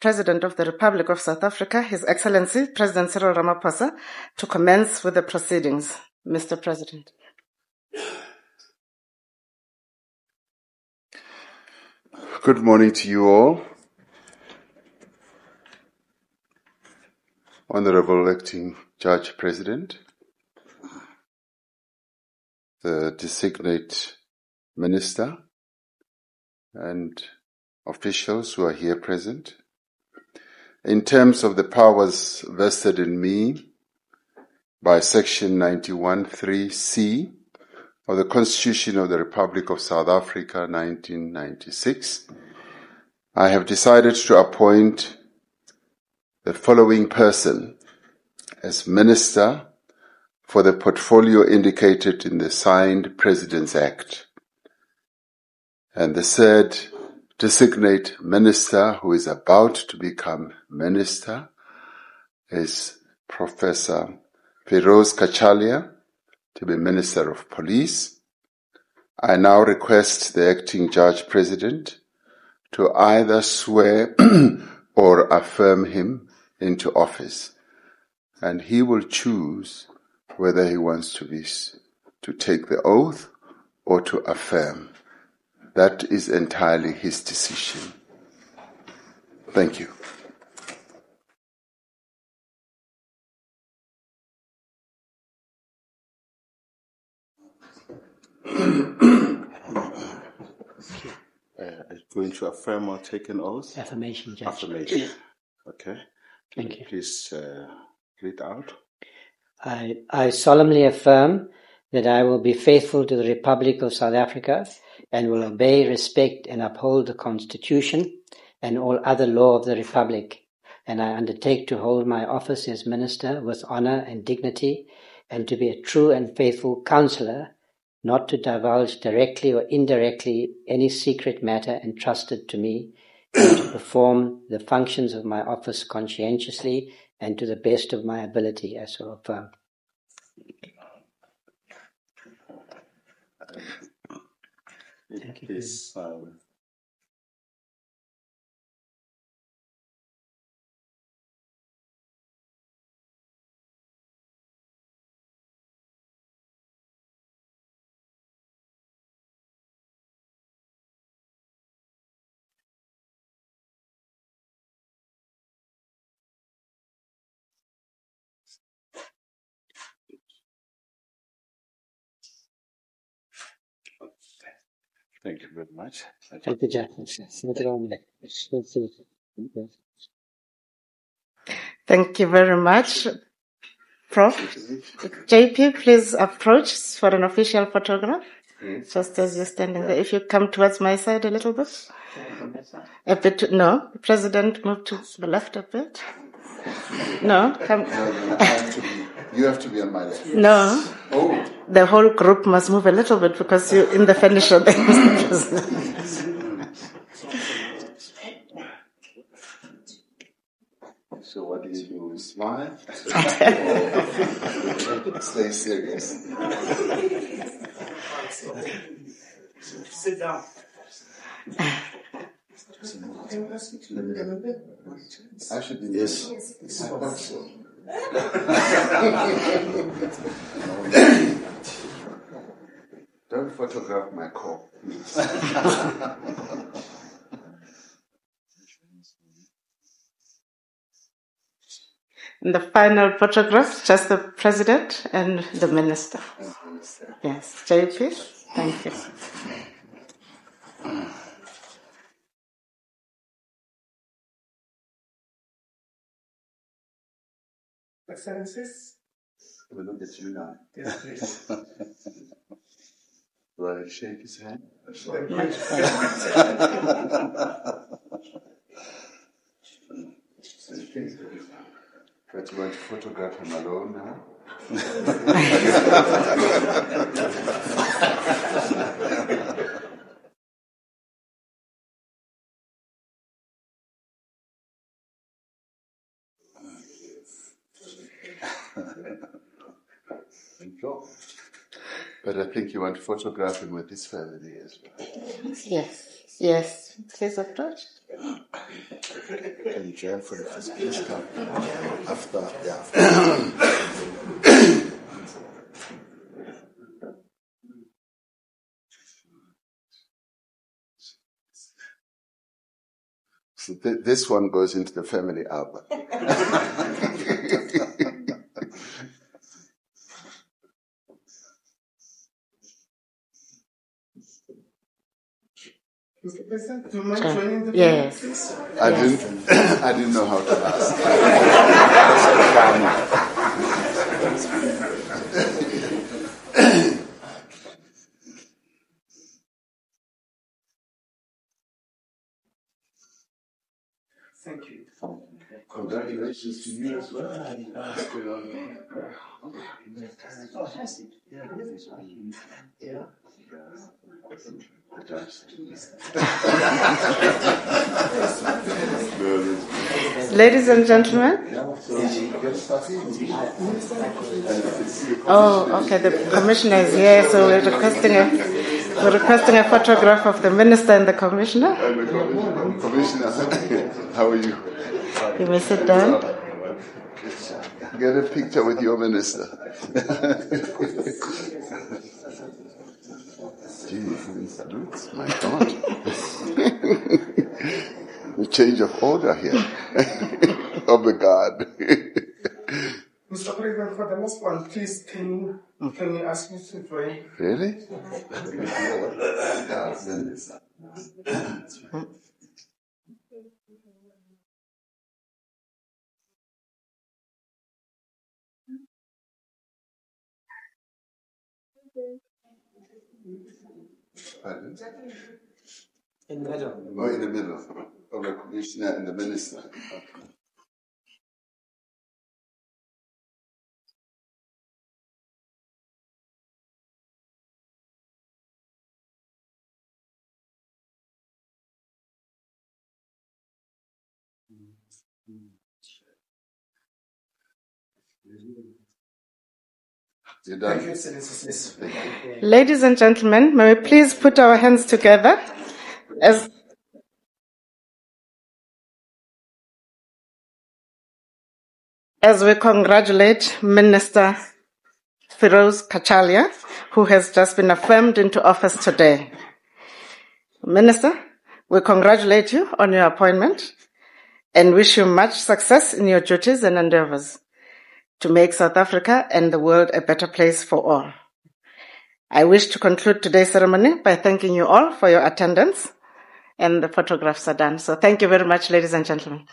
President of the Republic of South Africa, His Excellency President Cyril Ramaphosa, to commence with the proceedings. Mr. President. Good morning to you all. Honorable Acting Judge President, the designate Minister, and officials who are here present. In terms of the powers vested in me by Section 91(3)(c) of the Constitution of the Republic of South Africa, 1996, I have decided to appoint the following person as Minister for the portfolio indicated in the signed President's Act. And the third designate Minister who is about to become Minister is Professor Feroz Kachalia to be Minister of Police. I now request the Acting Judge President to either swear or affirm him into office, and he will choose whether he wants to take the oath or to affirm. That is entirely his decision. Thank you. Going to affirm or take an oath? Affirmation, Judge. Affirmation. Okay. Thank you. Please read out. I solemnly affirm that I will be faithful to the Republic of South Africa and will obey, respect, and uphold the Constitution and all other law of the Republic. And I undertake to hold my office as Minister with honor and dignity, and to be a true and faithful counsellor, not to divulge directly or indirectly any secret matter entrusted to me, and to perform the functions of my office conscientiously and to the best of my ability, I so affirm. Thank you. Please, thank you very much. Thank you, Judge. Thank you very much. Prof. JP, please approach for an official photograph. Just as you're standing there. If you come towards my side a little bit. A bit, no. President, move to the left a bit. No, come. You have to be on my left. No. Oh. The whole group must move a little bit because you're in the furniture there, Mr. President. So what do you do? Smile? Stay serious. Sit down. I should be yes. I thought so. Don't photograph my core, please. And the final photograph, just the President and the Minister. Yes, JP, thank you. Excellencies. We look at you now. Yes, please. Do I shake his hand? But you want to photograph him alone now? But I think you want to photograph him with his family as well. Yes. Yes, please approach. In jail for the first peace club. After. So this one goes into the family album. Mr. President, do you mind joining the Yes. please? I didn't know how to ask. Thank you. Congratulations to you as well. Ladies and gentlemen. Oh, okay. The commissioner is here, so we're requesting a photograph of the minister and the commissioner. Commissioner, how are you? You may sit down. Get a picture with your minister. Jeez, my God. The change of order here. Oh my God. Mr. President, for the last one, please can you ask me to join? Really? Pardon? In the middle. Oh, in the middle. Of the commissioner and the minister. Okay. You're done. Thank you, Excellencies. Ladies and gentlemen, may we please put our hands together as we congratulate Minister Firoz Kachalia, who has just been affirmed into office today. Minister, we congratulate you on your appointment and wish you much success in your duties and endeavors to make South Africa and the world a better place for all. I wish to conclude today's ceremony by thanking you all for your attendance, and the photographs are done. So thank you very much, ladies and gentlemen.